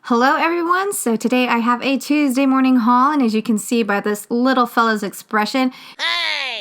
Hello everyone, so today I have a Tuesday morning haul, and as you can see by this little fella's expression,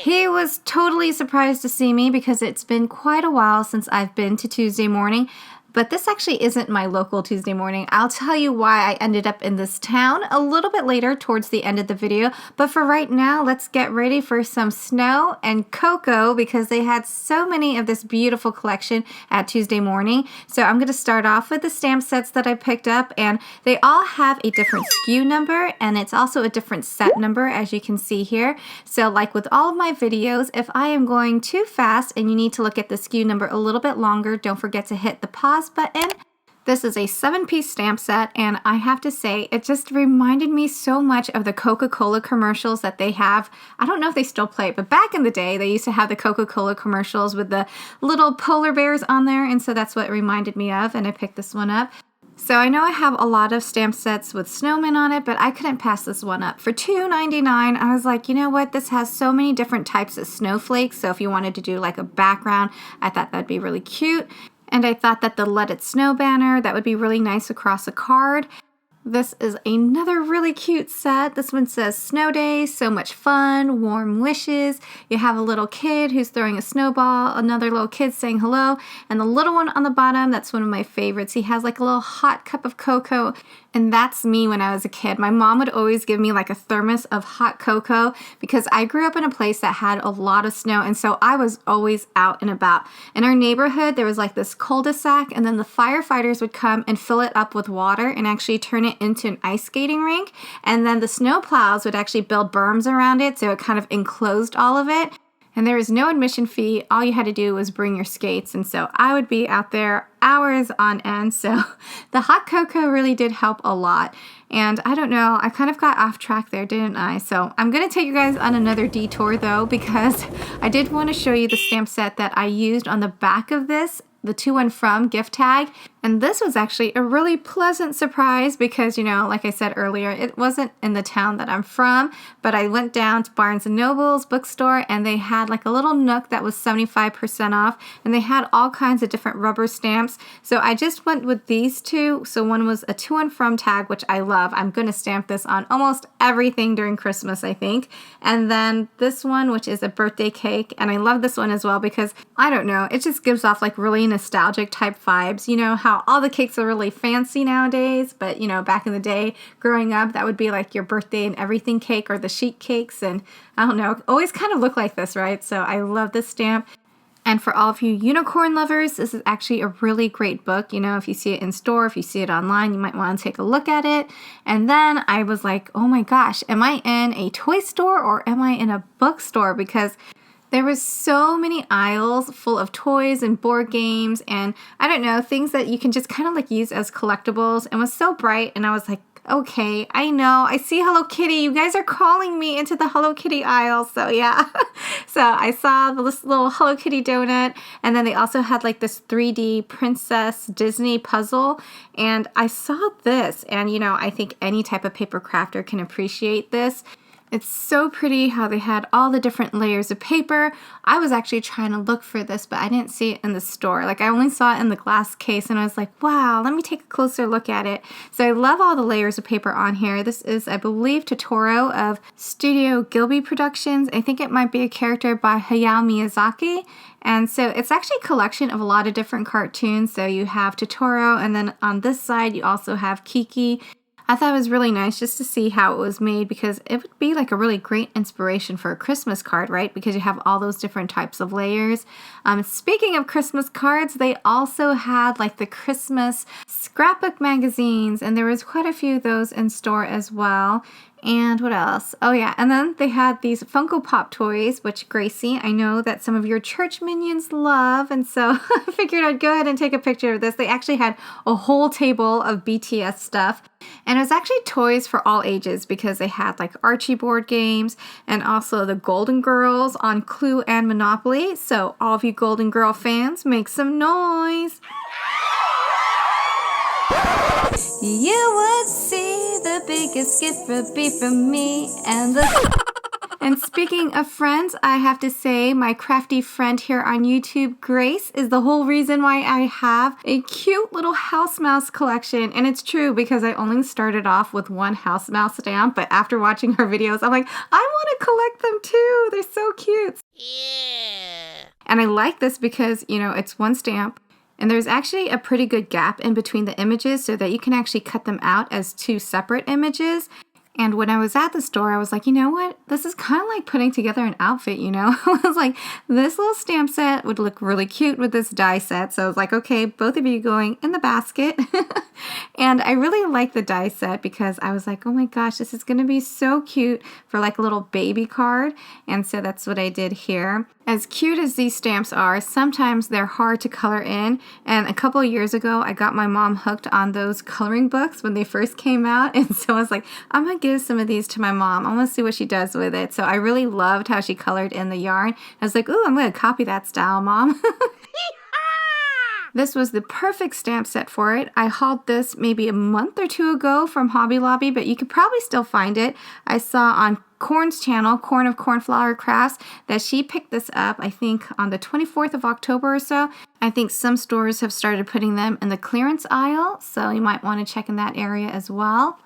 he was totally surprised to see me because it's been quite a while since I've been to Tuesday morning. But this actually isn't my local Tuesday morning. I'll tell you why I ended up in this town a little bit later towards the end of the video. But for right now, let's get ready for some snow and cocoa because they had so many of this beautiful collection at Tuesday morning. So I'm going to start off with the stamp sets that I picked up, and they all have a different SKU number, and it's also a different set number, as you can see here. So like with all of my videos, if I am going too fast and you need to look at the SKU number a little bit longer, don't forget to hit the pause button. This is a 7-piece stamp set, and I have to say it just reminded me so much of the Coca-Cola commercials that they have. I don't know if they still play it, but back in the day they used to have the Coca-Cola commercials with the little polar bears on there, and so that's what it reminded me of, and I picked this one up. So I know I have a lot of stamp sets with snowmen on it, but I couldn't pass this one up. For $2.99, I was like, you know what? This has so many different types of snowflakes, so if you wanted to do like a background, I thought that'd be really cute. And I thought that the Let It Snow banner, that would be really nice across a card. This is another really cute set. This one says Snow Day, so much fun, warm wishes. You have a little kid who's throwing a snowball, another little kid saying hello, and the little one on the bottom, that's one of my favorites. He has like a little hot cup of cocoa, and that's me when I was a kid. My mom would always give me like a thermos of hot cocoa because I grew up in a place that had a lot of snow, and so I was always out and about. In our neighborhood, there was like this cul-de-sac, and then the firefighters would come and fill it up with water and actually turn it into an ice skating rink, and then the snow plows would actually build berms around it, so it kind of enclosed all of it. And there was no admission fee. All you had to do was bring your skates, and so I would be out there hours on end. So the hot cocoa really did help a lot. And I don't know, I kind of got off track there, didn't I? So I'm going to take you guys on another detour though, because I did want to show you the stamp set that I used on the back of this, the To and From gift tag. And this was actually a really pleasant surprise because, you know, like I said earlier, it wasn't in the town that I'm from, but I went down to Barnes & Noble's bookstore, and they had like a little nook that was 75% off, and they had all kinds of different rubber stamps. So I just went with these two. So one was a To and From tag, which I love. I'm going to stamp this on almost everything during Christmas, I think. And then this one, which is a birthday cake, and I love this one as well because, I don't know, it just gives off like really nostalgic type vibes. You know how all the cakes are really fancy nowadays, but you know, back in the day growing up, that would be like your birthday and everything cake or the sheet cakes, and I don't know, always kind of look like this, right? So I love this stamp. And for all of you unicorn lovers, this is actually a really great book. You know, if you see it in store, if you see it online, you might want to take a look at it. And then I was like, oh my gosh, am I in a toy store or am I in a bookstore? Because there was so many aisles full of toys and board games and, I don't know, things that you can just kind of like use as collectibles, and was so bright, and I was like, okay, I know, I see Hello Kitty. You guys are calling me into the Hello Kitty aisle, so yeah. So I saw this little Hello Kitty donut, and then they also had like this 3D Princess Disney puzzle, and I saw this, and you know, I think any type of paper crafter can appreciate this. It's so pretty how they had all the different layers of paper. I was actually trying to look for this, but I didn't see it in the store. Like, I only saw it in the glass case, and I was like, wow, let me take a closer look at it. So I love all the layers of paper on here. This is, I believe, Totoro of Studio Gilby Productions. I think it might be a character by Hayao Miyazaki. And so it's actually a collection of a lot of different cartoons. So you have Totoro, and then on this side, you also have Kiki. I thought it was really nice just to see how it was made because it would be like a really great inspiration for a Christmas card, right? Because you have all those different types of layers. Speaking of Christmas cards, they also had like the Christmas scrapbook magazines, and there was quite a few of those in store as well. And what else? Oh yeah, and then they had these Funko Pop toys, which Gracie, I know that some of your church minions love, and so I figured I'd go ahead and take a picture of this. They actually had a whole table of BTS stuff, and it was actually toys for all ages because they had like Archie board games and also the Golden Girls on Clue and Monopoly. So all of you Golden Girl fans, make some noise. You would see the biggest gift would be from me, and the And speaking of friends, I have to say my crafty friend here on YouTube, Grace, is the whole reason why I have a cute little house mouse collection. And it's true because I only started off with one house mouse stamp, but after watching her videos, I'm like, I want to collect them too. They're so cute. Yeah. And I like this because, it's one stamp. And there's actually a pretty good gap in between the images so that you can actually cut them out as two separate images. And when I was at the store, I was like, you know what? This is kind of like putting together an outfit, I was like, this little stamp set would look really cute with this die set. So I was like, okay, both of you going in the basket. And I really like the die set because I was like, oh my gosh, this is going to be so cute for like a little baby card. And so that's what I did here. As cute as these stamps are, sometimes they're hard to color in. And a couple of years ago, I got my mom hooked on those coloring books when they first came out. And so I was like, I'm going to give some of these to my mom. I want to see what she does with it. So I really loved how she colored in the yarn. I was like, ooh, I'm going to copy that style, Mom. This was the perfect stamp set for it. I hauled this maybe a month or two ago from Hobby Lobby, but you could probably still find it. I saw on Corn's channel, Corn of Cornflower Crafts, that she picked this up, I think, on the 24th of October or so. I think some stores have started putting them in the clearance aisle, so you might want to check in that area as well.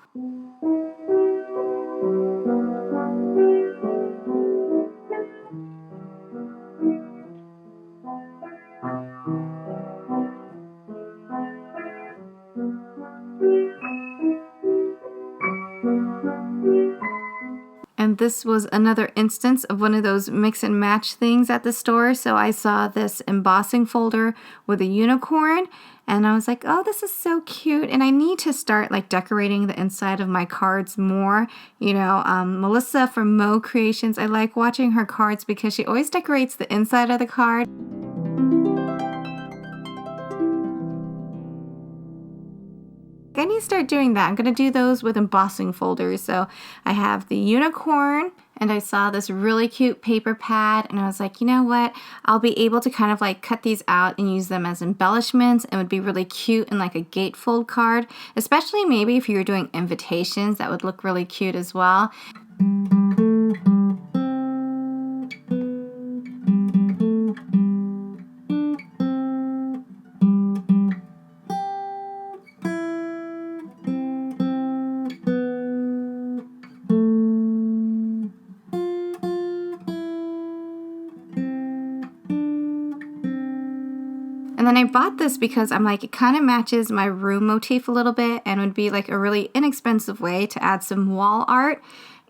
And this was another instance of one of those mix and match things at the store. So I saw this embossing folder with a unicorn and I was like, oh, this is so cute. And I need to start like decorating the inside of my cards more. Melissa from Mo Creations, I like watching her cards because she always decorates the inside of the card. I need to start doing that. I'm going to do those with embossing folders. So I have the unicorn and I saw this really cute paper pad and I was like, you know what? I'll be able to kind of like cut these out and use them as embellishments and would be really cute in like a gatefold card, especially maybe if you were doing invitations, that would look really cute as well. And then I bought this because I'm like, it kind of matches my room motif a little bit and would be like a really inexpensive way to add some wall art.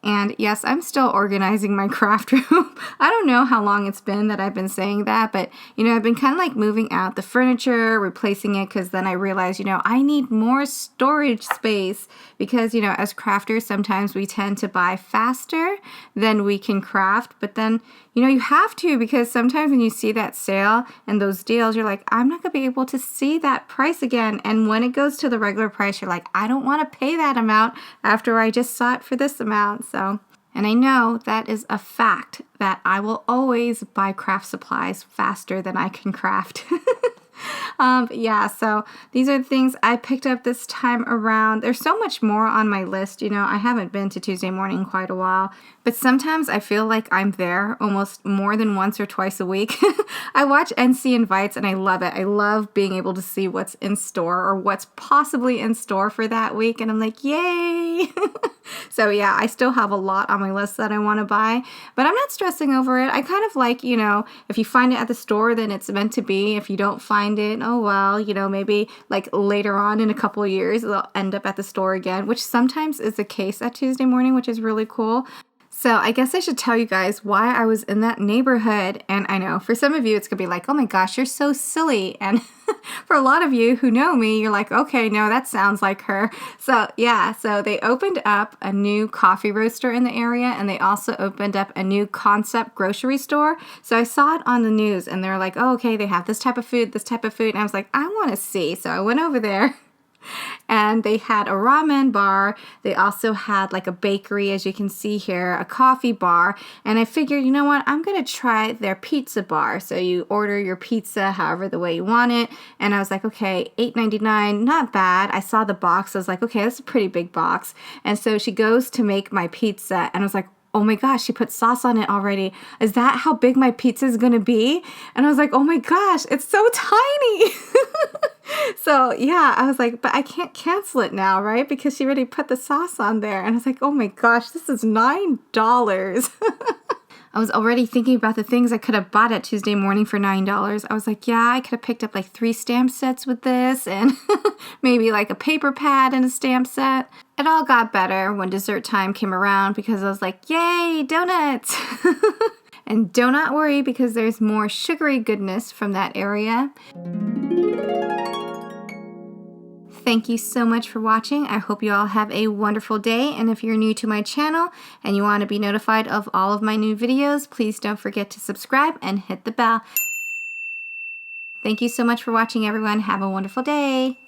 And yes, I'm still organizing my craft room. I don't know how long it's been that I've been saying that, but I've been kind of like moving out the furniture, replacing it, because then I realized, I need more storage space because, as crafters, sometimes we tend to buy faster than we can craft, but then, you have to, because sometimes when you see that sale and those deals, you're like, I'm not going to be able to see that price again. And when it goes to the regular price, you're like, I don't want to pay that amount after I just saw it for this amount. So, and I know that is a fact that I will always buy craft supplies faster than I can craft. Yeah, so these are the things I picked up this time around. There's so much more on my list. I haven't been to Tuesday Morning in quite a while, but sometimes I feel like I'm there almost more than once or twice a week. I watch NC Invites and I love it. I love being able to see what's in store or what's possibly in store for that week. And I'm like, yay! So yeah, I still have a lot on my list that I want to buy, but I'm not stressing over it. I kind of like, if you find it at the store, then it's meant to be. If you don't find it, oh well, maybe like later on in a couple of years, they'll end up at the store again, which sometimes is the case at Tuesday Morning, which is really cool. So I guess I should tell you guys why I was in that neighborhood. And I know for some of you, it's going to be like, oh my gosh, you're so silly. And for a lot of you who know me, you're like, okay, no, that sounds like her. So yeah, so they opened up a new coffee roaster in the area. And they also opened up a new concept grocery store. So I saw it on the news and they're like, oh, okay, they have this type of food, this type of food. And I was like, I want to see. So I went over there. And they had a ramen bar. They also had like a bakery, as you can see here, a coffee bar. And I figured, you know what, I'm going to try their pizza bar. So you order your pizza however the way you want it. And I was like, okay, $8.99, not bad. I saw the box. I was like, okay, that's a pretty big box. And so she goes to make my pizza. And I was like, oh my gosh, she put sauce on it already. Is that how big my pizza is gonna be? And I was like, oh my gosh, it's so tiny. So yeah, I was like, but I can't cancel it now, right? Because she already put the sauce on there. And I was like, oh my gosh, this is $9. I was already thinking about the things I could have bought at Tuesday Morning for $9. I was like, yeah, I could have picked up like 3 stamp sets with this and maybe like a paper pad and a stamp set. It all got better when dessert time came around because I was like, yay, donuts! And do not worry because there's more sugary goodness from that area. Thank you so much for watching. I hope you all have a wonderful day. And if you're new to my channel and you want to be notified of all of my new videos, please don't forget to subscribe and hit the bell. Thank you so much for watching, everyone. Have a wonderful day.